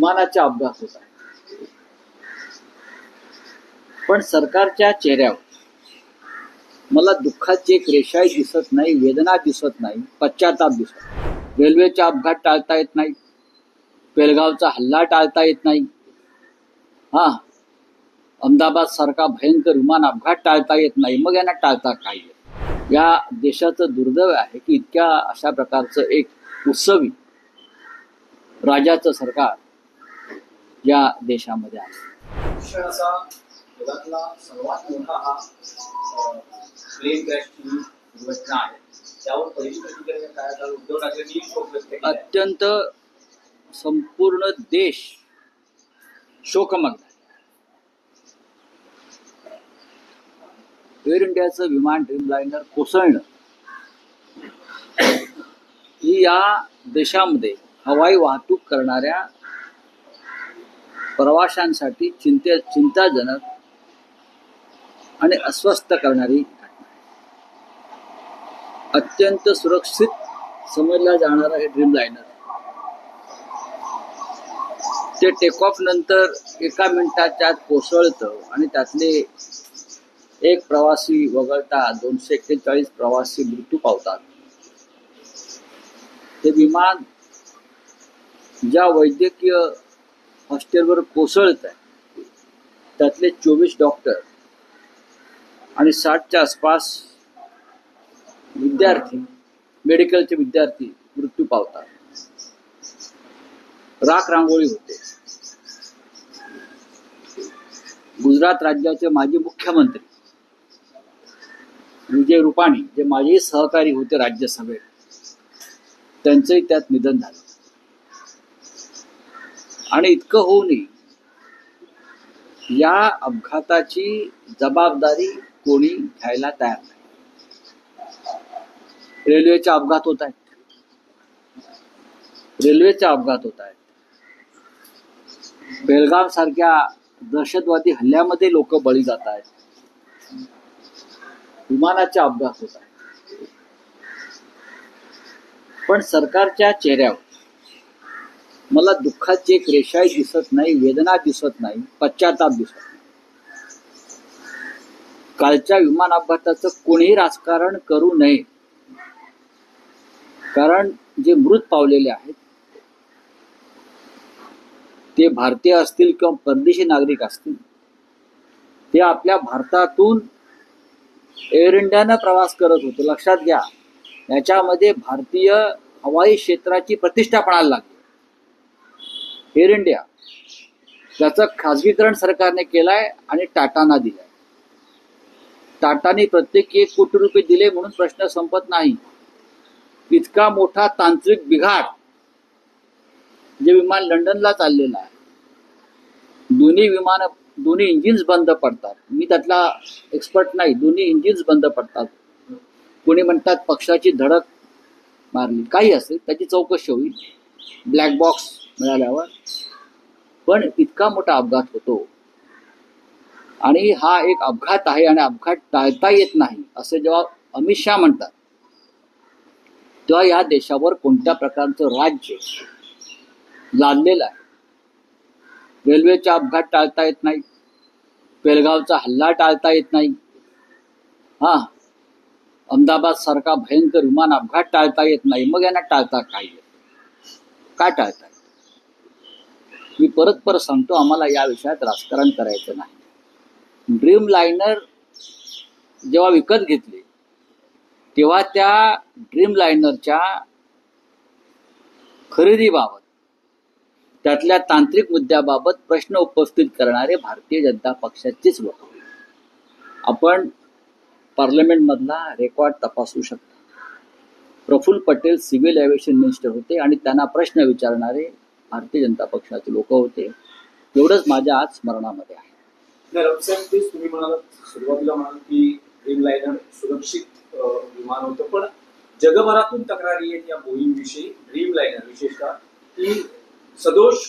विमानाचे अपघात होत आहेत, पण सरकारच्या चेहऱ्यावर मला दुःखाची एक रेषाही दिसत नाही, वेदना दिसत नाही, पश्चाताप दिसत नाही. रेल्वेचा अपघात टाळता येत नाही, पेलगावचा हल्ला टाळता येत नाही, अहमदाबाद सारखा भयंकर विमान अपघात टाळता येत नाही, मग यांना टाळता काय? या देशाचं दुर्दैव आहे की इतक्या अशा प्रकारचं एक उत्सवी राजाचं सरकार या देशामध्ये आहे. जगातला सर्वात मोठा हा प्लेन क्रॅशची दुर्घटना आहे. त्यावर परिस्थिती काय उद्धव ठाकरेंनी शोक व्यक्त केला. अत्यंत संपूर्ण देश शोकमग्न आहे. एअर इंडियाचं विमान ड्रीमलाइनर कोसळणं ही या देशामध्ये हवाई वाहतूक करणाऱ्या प्रवाशांसाठी चिंताजनक आणि अस्वस्थ करणारी घटना आहे. अत्यंत सुरक्षित समजला जाणारा हे ड्रीमलाइनर ते टेक ऑफ नंतर एका मिनिटाच्या आत कोसळतं आणि त्यातले एक प्रवासी वगळता 241 प्रवासी मृत्यू पावतात. हे विमान ज्या वैद्यकीय हॉस्टेलवर कोसळत आहे त्यातले 24 डॉक्टर आणि 60च्या आसपास विद्यार्थी, मेडिकलचे विद्यार्थी मृत्यू पावतात. राख रांगोळी होते. गुजरात राज्याचे माजी मुख्यमंत्री विजय रुपाणी, जे माझे सहकारी होते राज्यसभेत, त्यांचंही त्यात निधन झालं. आणि इतकं होऊनही या अपघाताची जबाबदारी कोणी घ्यायला तयार नाही. रेल्वेचे अपघात होत आहेत. बेलगाम सारख्या दहशतवादी हल्ल्यामध्ये लोक बळी जात आहेत. विमानाचे अपघात होत आहेत, पण सरकारच्या चेहऱ्यावर मला दुःखाची एक रेषाही दिसत नाही, वेदना दिसत नाही, पश्चाताप दिसत नाही. कालच्या विमान अपघाताचं कोणीही राजकारण करू नये, कारण जे मृत पावलेले आहेत ते भारतीय असतील किंवा परदेशी नागरिक असतील, ते आपल्या भारतातून एअर इंडियानं प्रवास करत होते. लक्षात घ्या, याच्यामध्ये भारतीय हवाई क्षेत्राची प्रतिष्ठा पणाला लागली. एअर इंडिया त्याचं खाजगीकरण सरकारने केलंय आणि टाटाना दिलंय. टाटाने प्रत्येकी 1 कोटी रुपये दिले म्हणून प्रश्न संपत नाही. इतका मोठा तांत्रिक बिघाड, जे विमान लंडनला चाललेलं आहे, दोन्ही इंजिन्स बंद पडतात. मी त्यातला एक्सपर्ट नाही, दोन्ही इंजिन्स बंद पडतात. कोणी म्हणतात पक्षाची धडक मारली, काही असेल त्याची चौकशी होईल ब्लॅक बॉक्स मिळाल्यावर. पण इतका मोठा अपघात होतो आणि हा एक अपघात आहे आणि अपघात टाळता येत नाही असे जेव्हा अमित शहा म्हणतात, तेव्हा या देशावर कोणत्या प्रकारचं राज्य लादलेलं आहे. रेल्वेचा अपघात टाळता येत नाही, पेलगावचा हल्ला टाळता येत नाही, अहमदाबाद सारखा भयंकर विमान अपघात टाळता येत नाही, मग यांना टाळता काय टाळता? मी परत सांगतो, आम्हाला या विषयात राजकारण करायचं नाही. ड्रीम लाइनर जेव्हा विकत घेतले तेव्हा त्या ड्रीम लाइनरच्या खरेदीबाबत, त्यातल्या तांत्रिक मुद्द्याबाबत प्रश्न उपस्थित करणारे भारतीय जनता पक्षाचेच लोक. आपण पार्लमेंटमधला रेकॉर्ड तपासू शकता. Praful Patel civil aviation minister होते आणि त्यांना प्रश्न विचारणारे भारतीय जनता पक्षाचे लोक होते. एवढंच माझ्या आज स्मरणामध्ये आहे. तुम्ही म्हणालात, सुरुवातीला म्हणाल की ड्रीम लाइनर सुरक्षित विमान होतं, पण जगभरातून तक्रारी आहेत या बोईंग विषयी. ड्रीम लाइनर विशेषतः की सदोष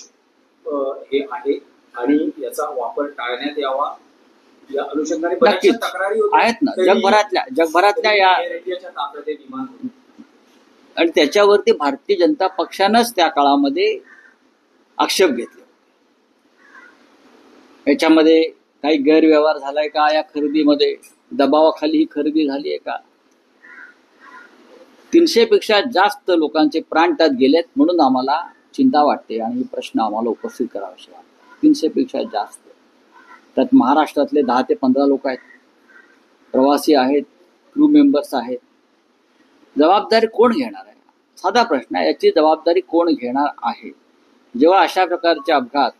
हे आहे आणि याचा वापर टाळण्यात यावा या अनुषंगाने बऱ्याचशा तक्रारी आहेत ना जगभरातल्या या ताफ्यात विमान. आणि त्याच्यावरती भारतीय जनता पक्षानंच त्या काळामध्ये आक्षेप घेतले. याच्यामध्ये काही गैरव्यवहार झालाय का, या खरेदीमध्ये दबावाखाली ही खरेदी झाली आहे का? 300 पेक्षा जास्त लोकांचे प्राण त्यात गेलेत, म्हणून आम्हाला चिंता वाटते आणि हे प्रश्न आम्हाला उपस्थित करावेसे वाटतात. 300 पेक्षा जास्त, त्यात महाराष्ट्रातले 10 ते 15 लोक आहेत, प्रवासी आहेत, क्रू मेंबर्स आहेत. जबाबदारी कोण घेणार आहे? साधा प्रश्न आहे, याची जबाबदारी कोण घेणार आहे? जेव्हा अशा प्रकारचे अपघात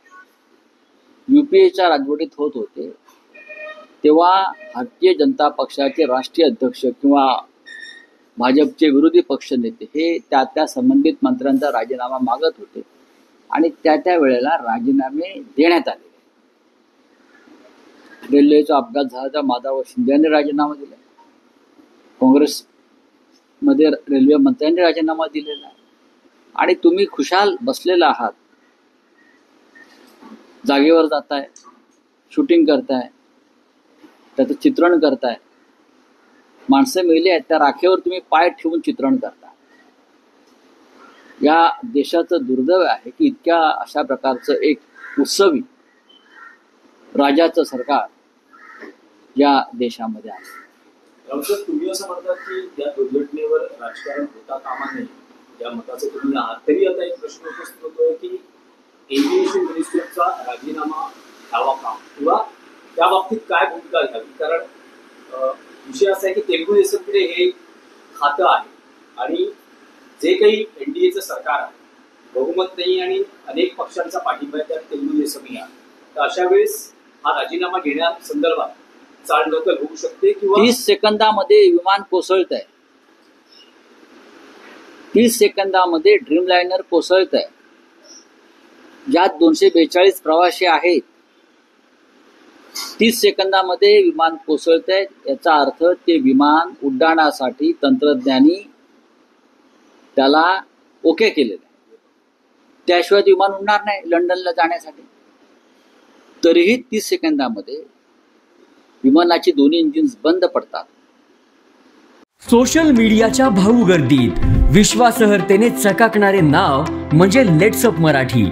UPAच्या राजवटीत होत होते, तेव्हा भारतीय जनता पक्षाचे राष्ट्रीय अध्यक्ष किंवा भाजपचे विरोधी पक्षनेते हे त्या संबंधित मंत्र्यांचा राजीनामा मागत होते आणि त्या वेळेला राजीनामे देण्यात आले. रेल्वेचा अपघात झाला तर माधव शिंदे यांनी राजीनामा दिला, काँग्रेसमध्ये रेल्वे मंत्र्यांनी राजीनामा दिलेला आहे. आणि तुम्ही खुशाल बसलेला आहात, जागेवर जाताय, शूटिंग करताय, त्याचं चित्रण करताय. माणसं मेली आहेत, त्या राखेवर तुम्ही पाय ठेवून चित्रण करता. या देशाचं दुर्दैव आहे की इतक्या अशा प्रकारचं एक उत्सवी राजाचं सरकार या देशामध्ये आहे. राऊत, तुम्ही असं म्हणतात की या दुर्घटनेवर राजकारण होता कामा नये, या मताचं तुम्ही आहात. तरी आता एक प्रश्न उपस्थित होतोय की एव्हिएशन मिनिस्टरचा राजीनामा घ्यावा का, किंवा त्या बाबतीत काय भूमिका घ्यावी? कारण विषय असा आहे की तेलगू देसमकडे हे खातं आहे आणि जे काही NDAचं सरकार आहे, बहुमत नाही आणि अनेक पक्षांचा पाठिंबा आहे, त्यात तेलगू देसमही आहे. तर अशा वेळेस हा राजीनामा घेण्यासंदर्भात चालढकल होऊ शकते किंवा 30 सेकंदामध्ये विमान कोसळत आहे. 30 सेकंदामध्ये ड्रीमलाइनर कोसळत आहे, ज्यात 242 प्रवासी आहेत. 30 सेकंदामध्ये विमान कोसळत आहे, याचा अर्थ ते विमान उड्डाणासाठी तंत्रज्ञानी त्याला ओके केलेलं आहे. त्याशिवाय विमान उडणार नाही लंडनला जाण्यासाठी. तरीही 30 सेकंदामध्ये विमानाची दोन्ही इंजिन्स बंद पडतात. सोशल मीडियाच्या भाऊ गर्दीत विश्वासार्हतेने चकाकणारे नाव म्हणजे लेट्सअप मराठी.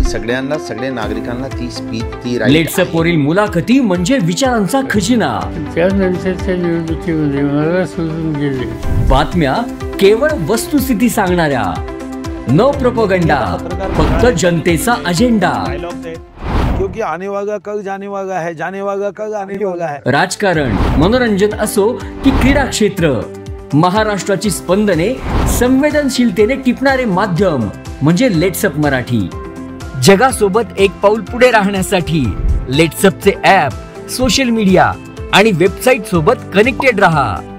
सगळ्यांना, सगळ्या नागरिकांना ती स्पीच, ती लेट्सअप वरील मुलाखती म्हणजे विचारांचा खजिना. त्यानंतरच्या निवडणुकीमध्ये मला सोडून गेले. बातम्या केवळ वस्तुस्थिती सांगणाऱ्या, न प्रोपगंडा, फक्त जनतेचा अजेंडा. क्योंकि आने वाला कल जाने वाला है, जाने वाला कल आने वाला है. राजकारण, मनोरंजन असो की क्रीडा क्षेत्र, महाराष्ट्राची स्पंदने संवेदनशीलतेने टिपणारे माध्यम म्हणजे लेट्सअप मराठी. जगासोबत एक पाऊल पुढे राहण्यासाठी लेट्सअपचे ॲप, सोशल मीडिया आणि वेबसाईट सोबत कनेक्टेड रहा.